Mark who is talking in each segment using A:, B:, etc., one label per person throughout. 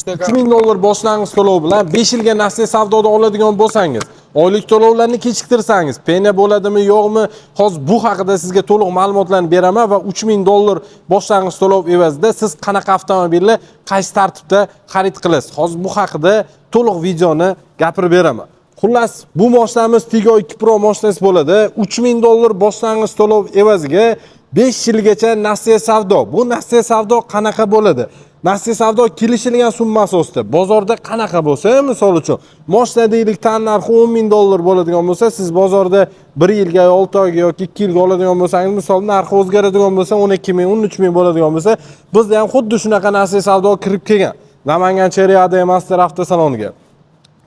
A: 3000 dollar boshlang'ich to'lov bilan 5 yilga nasiya savdoda oladigan bo'lsangiz, oylik to'lovlarni kechiktirsangiz, penya bo'ladimi, yo'qmi? Hozir bu haqida sizga to'liq ma'lumotlarni beraman va 3000 dollar boshlang'ich to'lov evazida siz qanaqa avtomobilni qaysi tartibda xarid qilasiz? Hozir bu haqida to'liq videoni gapirib beraman. Xullas, bu mashinamiz Tiggo 2 Pro mashinasi bo'ladi. 3000 dollar boshlang'ich to'lov evaziga 5 yilgacha nasiya savdo. Bu nasiya savdo qanaqa bo'ladi? Nasiya savdo kelishilgan summa asosida bozorda qanaqa bo'lsa, misol uchun, mashina deylik tan narxi 10 ming dollar bo'ladigan bo'lsa, siz bozorda 1 yilga, 6 oyga yoki 2 yilga oladigan bo'lsangiz, misol narxi o'zgaradigan bo'lsa, 12 ming, 13 ming bo'ladigan bo'lsa, bizda ham xuddi shunaqa nasiya savdo kirib kelgan. Namangan Cherryada Master avtosaloniga.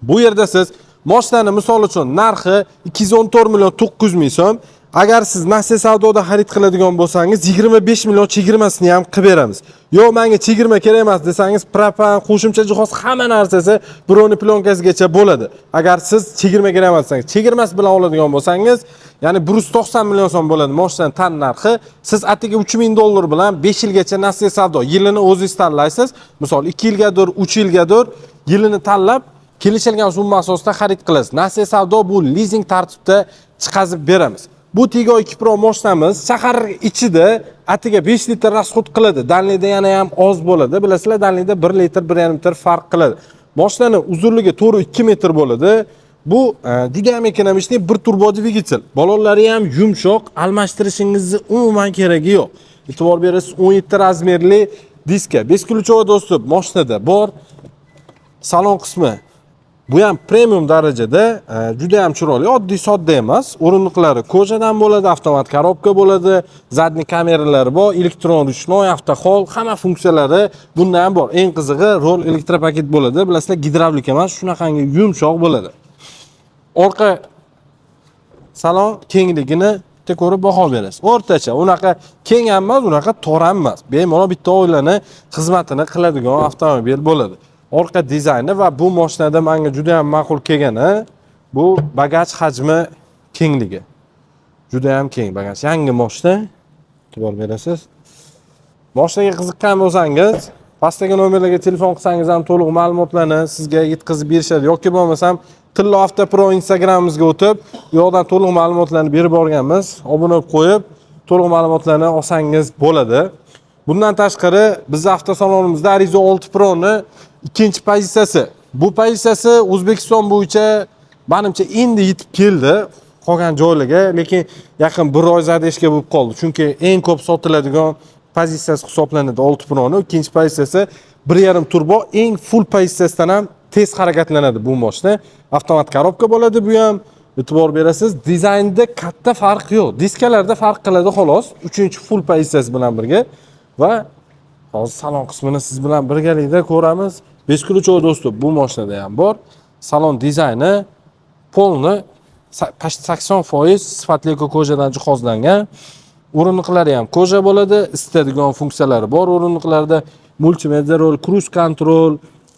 A: Bu yerda siz mashinani misol uchun narxi 214 million 900 ming so'm. Agar siz nasiya savdoda xarid qiladigan bo'lsangiz, 25 million chegirmasini ham qilib beramiz. Yo'q, menga chegirma kerak emas desangiz, propan, qo'shimcha jihoz, hamma narsasi bironi plonkasigacha bo'ladi. Agar siz chegirma kerak emas desangiz, chegirmasi bilan oladigan bo'lsangiz, ya'ni 190 million so'm bo'ladi mashinaning tan narxi. Siz atiga 3000 dollar bilan 5 yilgacha nasiya savdo, yilini o'zingiz tanlaysiz. Misol 2 yilgadir, 3 yilgadir yilini tanlab kelishilgan summa asosida xarid qilasiz. Nasiya savdo bu lizing tartibda chiqazib beramiz. Bu Tiggo 2 Pro mashinamiz shahar ichida atiga 5 litr rasxod qiladi. Danlida yana ham oz bo'ladi. Bilasizlar, danlida 1 litr, 1,5 litr farq qiladi. Mashinaning uzunligi to'g'ri 2 metr bo'ladi. Bu dinamik bir turbo dvigatel. Balonlari ham yumshoq, almashtirishingizni umuman keragi yo'q. E'tibor berasiz, 17 razmerli diska. 5 ключевой достуp mashinada bor. Salon qismi bu ham premium darajada, juda ham chiroyli, oddiy sodda emas. O'rindiqlari kojadan bo'ladi, avtomat korobka bo'ladi, zadniy kameralari bor, elektron ruchnoy, avtohol, hamma funksiyalari bunda ham bor. Eng qizig'i rol elektropaket bo'ladi. Bilasizlar, gidravlik emas, shunaqangi yumshoq bo'ladi. Orqa salon kengligini ko'rib baho berasiz. O'rtacha, unaqa keng ham emas, unaqa tor ham emas. Bemalol bitta oilani xizmatini qiladigan avtomobil bo'ladi. Orqa dizayni va bu mashinada menga juda ham ma'qul kelgani bu bagaj hajmi kengligi. Juda ham keng bagaj. Yangi mashina. E'tibor berasiz. Mashinaga qiziqqan bo'lsangiz, pastdagi nomerlarga telefon qilsangiz ham to'liq ma'lumotlarni sizga yetkazib berishadi yoki bo'lmasam Tillo Avto Pro Instagramimizga o'tib, u yoqdan to'liq ma'lumotlarni berib borganmiz. Obuna bo'lib qo'yib, to'liq ma'lumotlarni olsangiz bo'ladi. Bundan tashqari, bizning avtosalonimizda Arizo 6 Pro ni ikkinchi pozitsiyasi. Bu pozitsiyasi O'zbekiston bo'yicha menimcha endi yetib keldi qolgan joylarga, lekin yaqin 1 oy zadeshga bo'lib qoldi. Chunki eng ko'p sotiladigan pozitsiyasi hisoblanadi 6 Pro ni. Ikkinchi pozitsiyasi 1.5 turbo, eng full pozitsiyasidan ham tez harakatlanadi bu mashina. Avtomat korobka bo'ladi bu ham. E'tibor berasiz, dizaynda katta farq yo'q. Diskalarda farq qiladi xolos. 3-full pozitsiyasi bilan birga va hozir salon qismini siz bilan birgalikda ko'ramiz. 5 ключевой достуp bu mashinada ham bor. Salon dizayni polni 80% sifatli kojadan jihozlangan. O'rindiqlari ham koja bo'ladi. Istadigan funksiyalari bor o'rindiqlarda. Multimedia rol, cruise control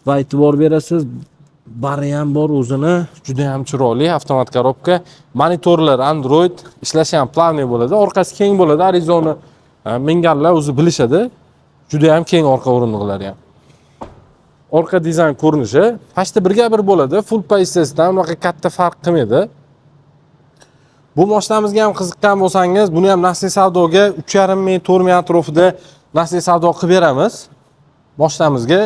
A: va e'tibor berasiz, bari ham bor o'zini, juda ham chiroyli avtomat korobka. Monitorlar Android, ishlashi ham plavniy bo'ladi. Orqasi keng bo'ladi. Arizona minganlar o'zi bilishadi. Juda ham keng orqa o'rindiqlari ham. Orqa dizayn ko'rinishi fashta birga bir bo'ladi. Full pozitsiyasidan unaqa katta farq qilmaydi. Bu mashinamizga ham qiziqqan bo'lsangiz, buni ham nasiya savdoga 3,5 ming, 4 ming atrofida nasiya savdo qilib beramiz. Mashinamizga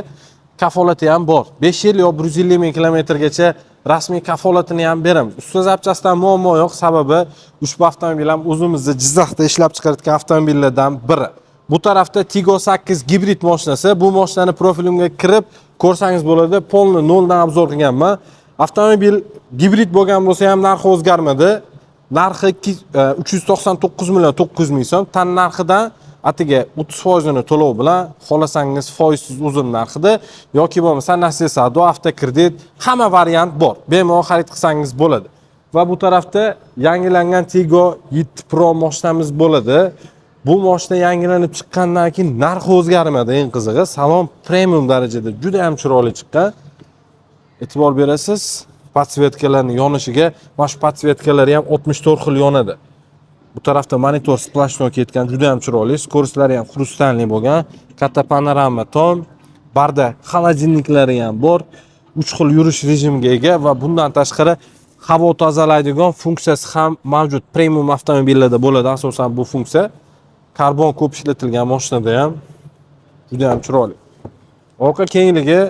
A: kafolati ham bor. 5 yil yo 150 ming kilometrgacha rasmiy kafolatini ham beramiz. Usta zapchastdan muammo yo'q, sababi ushbu avtomobil ham o'zimizda Jizzaxda ishlab chiqarayotgan avtomobillardan biri. Bu tarafda Tiggo 8 gibrid mashinasi. Bu mashinani profilimga kirib ko'rsangiz bo'ladi. Polni noldan obzor qilganman. Avtomobil gibrid bo'lgan bo'lsa ham narxi o'zgarmadi. Narxi 399 million 900 ming so'm. Tan narxidan atiga 30% ni to'lov bilan xohlasangiz foizsiz uzun narxida yoki bo'lmasa nasiya savdo, avtokredit, hamma variant bor. Bemalol xarid qilsangiz bo'ladi. Va bu tarafda yangilangan Tiggo 7 Pro mashinamiz bo'ladi. Bu mashina yangilanib chiqqandan keyin narxi o'zgarmadi, eng qizig'i. Salon premium darajada juda ham chiroyli chiqqan. E'tibor berasiz, podsvetkalarning yonishiga, mana shu podsvetkalari ham 64 xil yonadi. Bu tarafda monitor splashnoy ketgan, juda ham chiroyli. Skoristlari ham xrustanli bo'lgan. Katta panorama tom, barda xolodilniklari ham bor. 3 xil yurish rejimiga ega va bundan tashqari havo tozalaydigan funksiyasi ham mavjud. Premium avtomobillarda bo'ladi asosan bu funksiya. Karbon ko'p ishlatilgan mashinada ham juda ham chiroyli. Orqa kengligi,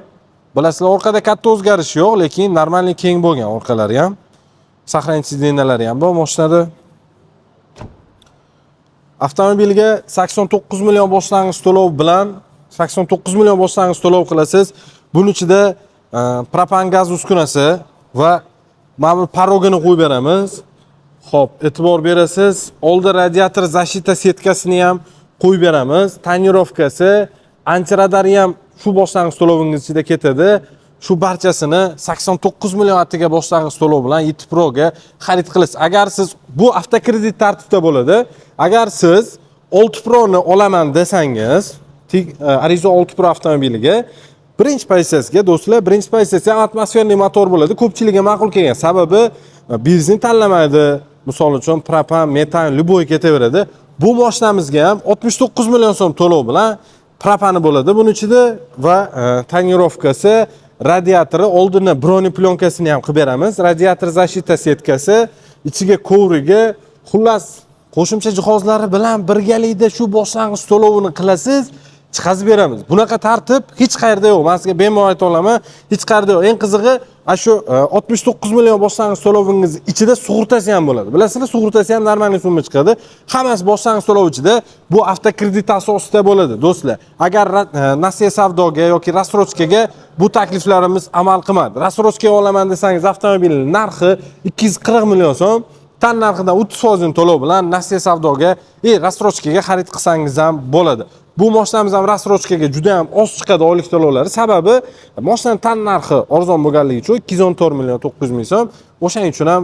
A: bilasizlar, orqada katta o'zgarish yo'q, lekin normalniy keng bo'lgan orqalari ham. Saqlanch sidenalari ham bor mashinada. Avtomobilga 89 million boshlang'ich to'lov bilan 89 million boshlang'ich to'lov qilasiz. Buning ichida propan gaz uskunasi va mana bu parogini qo'yib beramiz. Xo'p, e'tibor berasiz. Oldin radiator защита setkasini ham qo'yib beramiz. Tonirovkasi, antiradari ham shu boshlang'ich to'lovingiz ichida ketadi. Shu barchasini 89 million atiga boshlang'ich to'lov bilan Yeti Proga xarid qilasiz. Agar siz bu avtokredit tartibda bo'ladi. Agar siz 6 Pro ni olaman desangiz, Arizo 6 Pro avtomobiliga birinchi pozitsiyasiga do'stlar, birinchi pozitsiyasi atmosferniy motor bo'ladi. Ko'pchilikga ma'qul kelgan. Sababi benzin tanlamaydi. Misol uchun propan, metan, любой ketaveradi. Bu mashinamizga ham 69 million so'm to'lov bilan propani bo'ladi buning ichida va tonirovkasi, radiatori, oldini broni plyonkasini ham qilib beramiz. Radiator защита setkasi, ichiga kovrigi, xullas qo'shimcha jihozlari bilan birgalikda shu boshlang'ich to'lovini qilasiz, chiqazib beramiz. Bunaqa tartib hech qayerda yo'q. Men sizga bemalol ayta olaman, hech qayerda yo'q. Eng qizig'i, shu 69 million boshlang'ich to'lovingiz ichida sug'urtasi ham bo'ladi. Bilasizlar, sug'urtasi ham normalniy summa chiqadi. Hammasi boshlang'ich to'lov ichida bu avtokredit asosida bo'ladi, do'stlar. Agar nasiya savdoga yoki rassrochkaga bu takliflarimiz amal qilmadi. Rassrochka olaman desangiz, avtomobilning narxi 240 million so'm. Tan narxidan 30% to'lov bilan nasiya savdoga, rassrochkaga xarid qilsangiz ham bo'ladi. Bu mashinamiz ham rassrochkaga juda ham oz chiqadi oylik to'lovlari. Sababi mashinaning tan narxi arzon bo'lganligi uchun 214 million 900 ming so'm. O'shaning uchun ham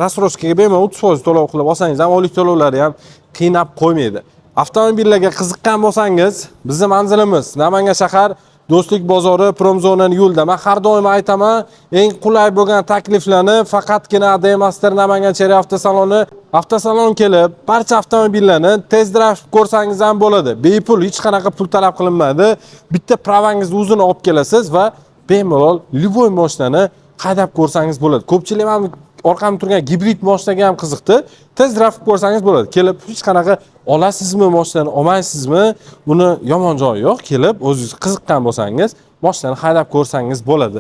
A: rassrochkaga bemalol 30% to'lov qilib olsangiz ham oylik to'lovlari ham qiynab qo'ymaydi. Avtomobillarga qiziqqan bo'lsangiz, bizning manzilimiz Namangan shahar Do'stlik bozori, Promzonaning yo'lida. Men har doim aytaman, eng qulay bo'lgan takliflarni faqatgina Ademaster Namangan Cherry avtosalon kelib, barcha avtomobillarni test drive ko'rsangiz ham bo'ladi. Bepul, hech qanaqa pul talab qilinmaydi. Bitta pravangizni o'zini olib kelasiz va bemalol любой mashinani haydab ko'rsangiz bo'ladi. Ko'pchilik ham orqamda turgan gibrid mashinaga ham qiziqdi. Test drive ko'rsangiz bo'ladi. Kelib hech qanaqa olasizmi mashinani, olmaysizmi? Buni yomon joyi yo'q. Kelib o'zingiz qiziqqan bo'lsangiz, mashinani haydab ko'rsangiz bo'ladi.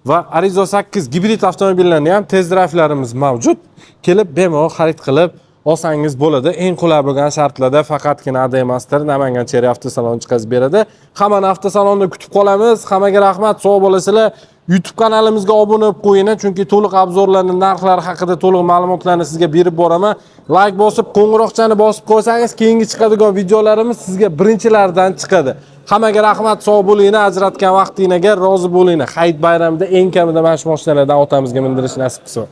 A: Va Arizo 8 gibrid avtomobillarning ham test drive'larimiz mavjud. Kelib bemalol xarid qilib olsangiz bo'ladi. Eng qulay bo'lgan shartlarda faqatgina Ademaster Namangan Cherry avtosalon chiqazib beradi. Hammani avtosalonda kutib qolamiz. Hammaga rahmat, sog' bo'lasizlar. YouTube kanalimizga obuna bo'lib qo'ying, chunki to'liq obzorlarning narxlari haqida to'liq ma'lumotlarni sizga berib boraman. Like bosib, qo'ng'iroqchani bosib qo'ysangiz, keyingi chiqadigan videolarimiz sizga birinchilardan chiqadi. Hammaga rahmat, sog' bo'ling, ajratgan vaqtingizga rozi bo'ling. Hayit bayramida eng kamida mana shu mashinalardan otamizga mindirish nasib qilsin.